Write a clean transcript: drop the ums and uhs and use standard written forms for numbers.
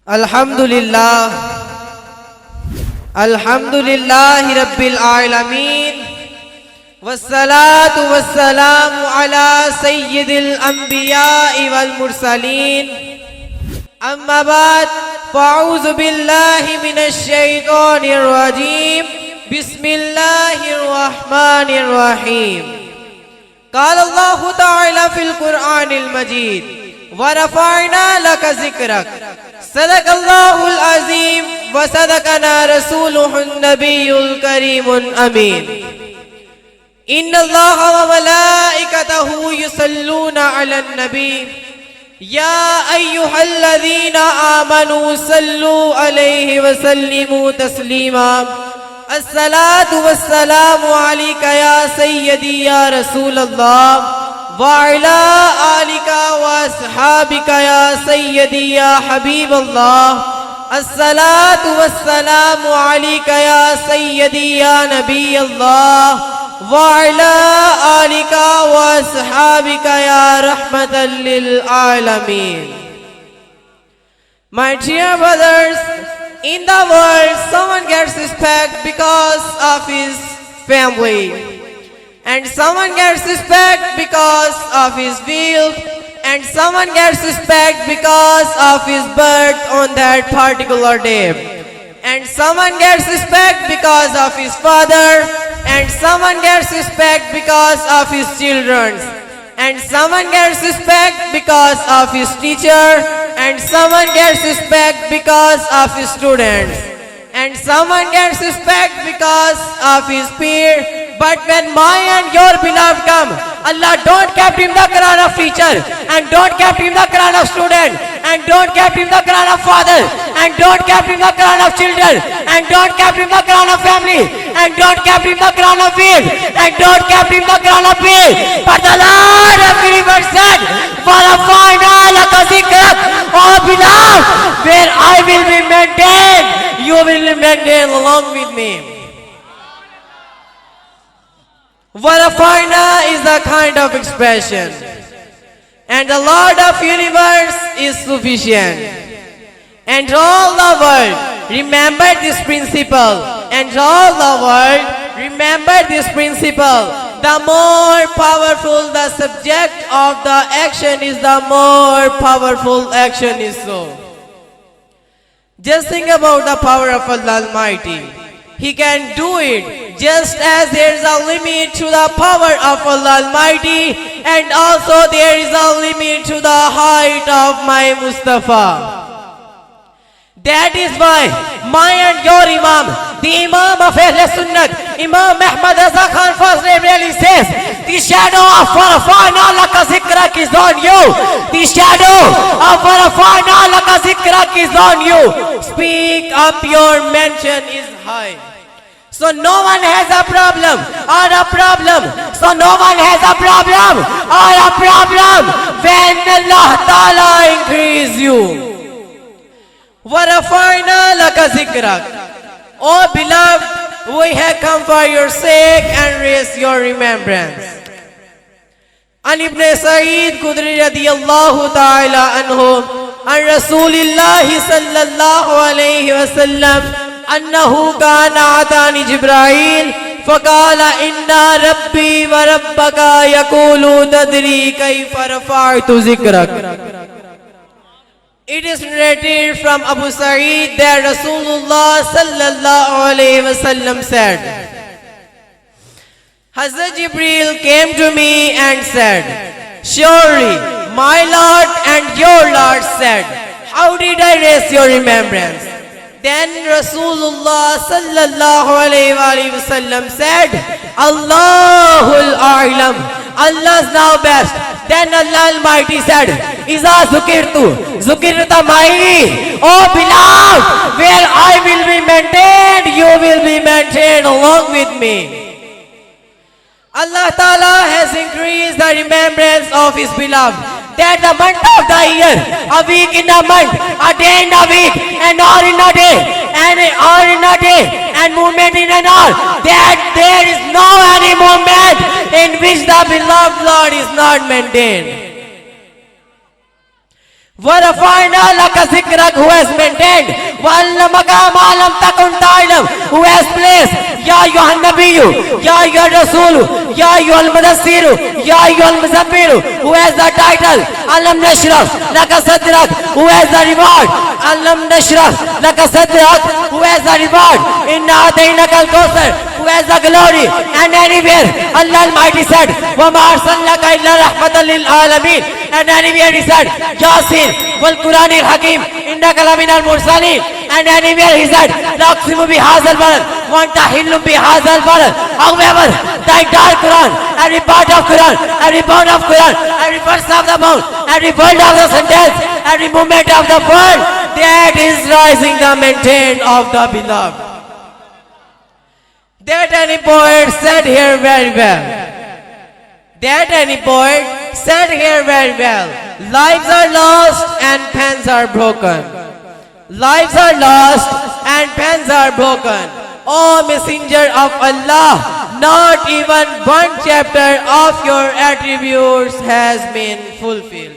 Alhamdulillah Rabbil Alameen Wassalatu wassalamu ala Sayyidil Anbiya'i wal Mursaleen Amma ba'd fa'udhu billahi minash shaitanir rajim Bismillahir Rahmanir Rahim Qala Allahu ta'ala fil Qur'anil Majid Wa rafa'na laka zikrak صدق الله العظيم وصدقنا رسوله النبي الكريم الأمين إن الله وملائكته يصلون على النبي يا أيها الذين آمنوا صلوا عليه وسلموا تسليما الصلاة والسلام عليك يا سيدي يا رسول الله وعلى آلك وأصحابك يا سيدي يا حبيب الله الصلاة والسلام عليك يا سيدي يا نبي الله وعلى آلك وأصحابك يا رحمة للعالمين. My dear brothers, in the world someone gets respect because of his family. And someone gets respect because of his wealth, and someone gets respect because of his birth on that particular day, and someone gets respect because of his father, and someone gets respect because of his children, and someone gets respect because of his teacher, and someone gets respect because of his students, and someone gets respect because of his peer. But when my and your beloved come, Allah don't kept him the crown of teacher, and don't kept him the crown of student, and don't kept him the crown of father, and don't kept him the crown of children, and don't kept him the crown of family, and don't kept him the crown of field, and don't kept him the crown of field. But the Lord of the universe said, وَرَفَعْنَا لَكَ ذِكْرَكَ, oh beloved, where I will be maintained, you will be maintained along with me. Warafina is a kind of expression, and the Lord of universe is sufficient. And all the world remember this principle, and all the world remember this principle. The more powerful the subject of the action is, the more powerful action is so. Just think about the power of Allah Almighty. He can do it just as there is a limit to the power of Allah Almighty, and also there is a limit to the height of my Mustafa. That is why my and your Imam, the Imam of Ahl Sunnat, Imam Ahmad Raza Khan Fazli really says, the shadow of Warafa'na laka zikrak is on you. The shadow of Warafa'na laka zikrak is on you. Speak up, your mention is high. So no one has a problem or a problem. So no one has a problem or a problem when Allah Ta'ala increase you. وَرَفَعْنَا لَكَ ذِكْرَكَ. Oh beloved, we have come for your sake and raise your remembrance. An Ibn Sa'id Khudri radiyallahu ta'ala anhu, an Rasulillahi sallallahu alayhi wa sallam, أنه كان أتاني جبرائيل فقال إن ربي وربك يقول تدري كيف رفعت ذكرك. It is narrated from Abu Sa'id that Rasulullah sallallahu alayhi wa sallam said, Hazrat Jibreel came to me and said, surely my Lord and your Lord said, how did I raise your remembrance? Then Rasulullah sallallahu alayhi wa sallam said, Allahul A'lam, Allah's now best. Then Allah Almighty said, Iza zukirtu, zukirta mai. Oh beloved, where I will be maintained, you will be maintained along with me. Allah Ta'ala has increased the remembrance of His beloved. That the month of the year, a week in a month, a day in a week, an hour in a day, and an hour in a day, and movement in an hour, that there is no any movement in which the beloved Lord is not maintained. وَرَفَعْنَا لَكَ ذِكْرَكَ, who has maintained, وَعَلَّمَكَ مَا لَمْ تَكُنْ تَعْلَمْ, who has placed, يَا أَيُّهَا النَّبِيُّ, يَا أَيُّهَا الرَّسُولُ, يَا أَيُّهَا الْمُدَثِّرُ, يَا أَيُّهَا الْمُزَّمِّلُ, who has the title, أَلَمْ نَشْرَحْ لَكَ صَدْرَكَ, who has the reward, أَلَمْ نَشْرَحْ لَكَ صَدْرَكَ, who has the reward, إِنَّا أَعْطَيْنَاكَ الْكَوْثَرَ, who has the glory, and anywhere Allah Almighty said, وَمَا أَرْسَلْنَاكَ إِلَّا رَحْمَةً لِلْعَالَمِينَ, and anywhere he said, Yasin, wal Quran al-Hakim, innaka laminal mursalin, and anywhere he said, Laqsimu bihazal balad, wa anta hillum bihazal balad. However, the entire Quran, every part of Quran, every bond of Quran, every verse of the bond, every word of the sentence, every movement of the word, that is rising the maintain of the beloved. That any poet said here very well. That any poet said here very well. Lives are lost and pens are broken. Lives are lost and pens are broken. O Messenger of Allah, not even one chapter of your attributes has been fulfilled.